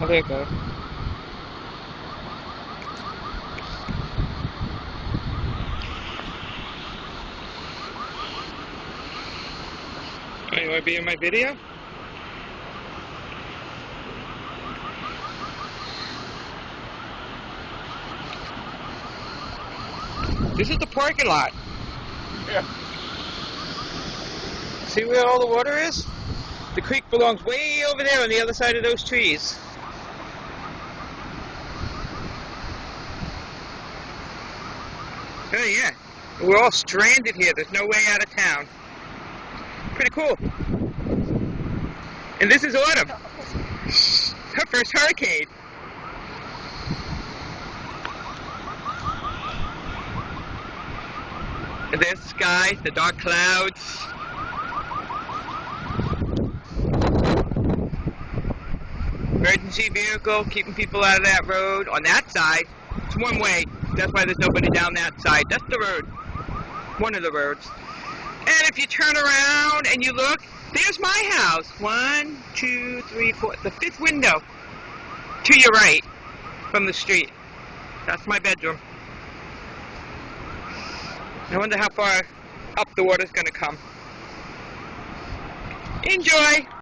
Oh, there it goes. Oh, you want to be in my video? This is the parking lot. Yeah. See where all the water is? The creek belongs way over there on the other side of those trees. Oh yeah. We're all stranded here. There's no way out of town. Pretty cool. And this is autumn. Her first hurricane. And there's the sky, the dark clouds. Emergency vehicle keeping people out of that road. On that side, it's one way. That's why there's nobody down that side. That's the road. One of the roads. And if you turn around and you look, there's my house. 1, 2, 3, 4. The fifth window to your right from the street. That's my bedroom. I wonder how far up the water's going to come. Enjoy!